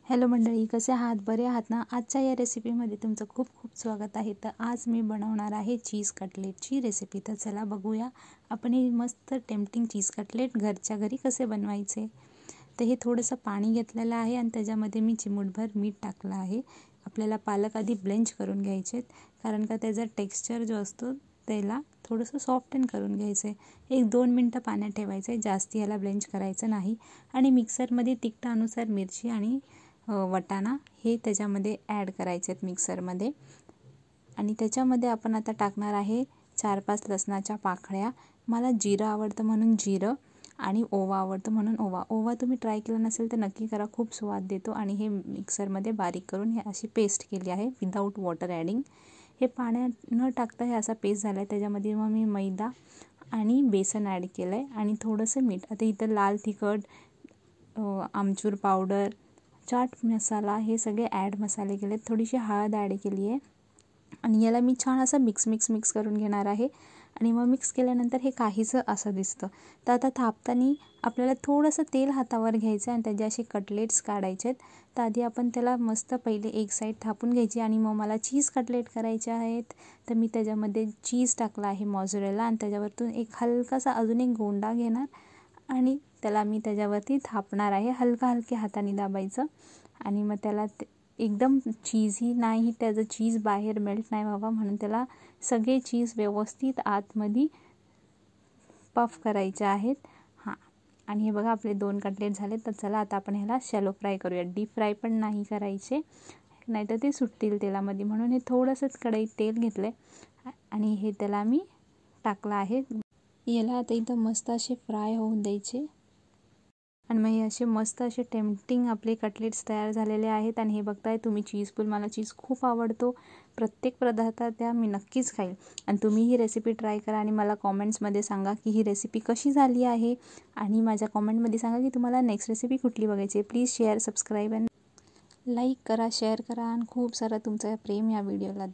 Hello मंडळी, कसे आहात? बरे आहात ना? आजच्या या रेसिपीमध्ये तुमचं खूप खूप स्वागत आहे. तर आज मी बनवणार आहे चीज कटलेटची रेसिपी. तर चला बघूया आपण हे मस्त टेम्पटिंग चीज कटलेट घरच्या घरी कसे बनवायचे. तर हे थोडंसं पाणी घेतलेलं आहे आणि त्याच्यामध्ये मी चिमूटभर मीठ टाकलं आहे. आपल्याला पालक आधी ब्लेंच करून घ्यायचे, कारण का त्याचा टेक्स्चर जो असतो त्याला थोडंसं सॉफ्टन करून घ्यायचं आहे. 1-2 मिनटं पाण्यात ठेवायचं आहे, जास्त याला ब्लेंच करायचं नाही. आणि मिक्सरमध्ये तिखटानुसार मिरची आणि वाटाणा हे त्याच्यामध्ये ॲड करायचे आहेत मिक्सरमध्ये. आणि त्याच्यामध्ये आपण आता टाकणार आहे 4-5 लसणाच्या पाकळ्या. मला जिरं आवडतं म्हणून जिरं आणि ओवा आवडतं म्हणून ओवा तुम्ही ट्राय केला नसेल तर नक्की करा, खूप स्वाद देतो. आणि हे मिक्सरमध्ये बारीक करून हे अशी पेस्ट केली आहे विदाऊट वॉटर ॲडिंग. हे पाण्यात न टाकता हे असा पेस्ट झाला आहे. त्याच्यामध्ये मग मी मैदा आणि बेसन ॲड केलं आहे आणि थोडंसं मीठ. आता इथं लाल तिखट, आमचूर पावडर, चाट मसाला हे सगळे मसाले केले. थोडीशी हळद ॲड केली आहे आणि याला मी छान असं मिक्स करून घेणार आहे. आणि मग मिक्स केल्यानंतर हे काहीसं असं दिसतं. तर आता थापताना आपल्याला थोडंसं तेल हातावर घ्यायचं आणि त्याचे असे कटलेट्स काढायचे आहेत. तर आधी आपण त्याला मस्त पहिले एक साईड थापून घ्यायची. आणि मग मला चीज कटलेट करायचे आहेत तर मी त्याच्यामध्ये चीज टाकला आहे मॉझरेला आणि त्याच्यावरतून एक हलकासा अजून एक गोंडा घेणार आणि त्याला मी त्याच्यावरती थापणार आहे. हलके हाताने दाबायचं आणि मग त्याला एकदम चीजही नाही, त्याचं चीज बाहेर मेल्ट नाही व्हावा म्हणून त्याला सगळे चीज व्यवस्थित आतमध्ये पफ करायचे आहेत. आणि हे बघा आपले 2 कटलेट झाले. तर चला आता आपण ह्याला शॅलो फ्राय करूया. डीप फ्राय पण नाही करायचे, नाहीतर ते सुटतील तेलामध्ये. म्हणून हे थोडंसंच कढईत तेल घेतलं आहे आणि हे त्याला मी टाकलं आहे. याला आता इथं मस्त असे फ्राय होऊन द्यायचे. आणि मग हे असे मस्त असे टेम्पटिंग आपले कटलेट्स तयार झालेले आहेत. आणि हे बघताय तुम्ही चीजफुल, मला चीज खूप आवडतो. प्रत्येक पदार्थात त्या मी नक्कीच खाईल. आणि तुम्ही ही रेसिपी ट्राय करा आणि मला कॉमेंट्समध्ये सांगा की ही रेसिपी कशी झाली आहे. आणि माझ्या कॉमेंटमध्ये सांगा की तुम्हाला नेक्स्ट रेसिपी कुठली बघायची आहे. Please share, subscribe and like करा, शेअर करा आणि खूप सारा तुमचं प्रेम या व्हिडिओला द्या.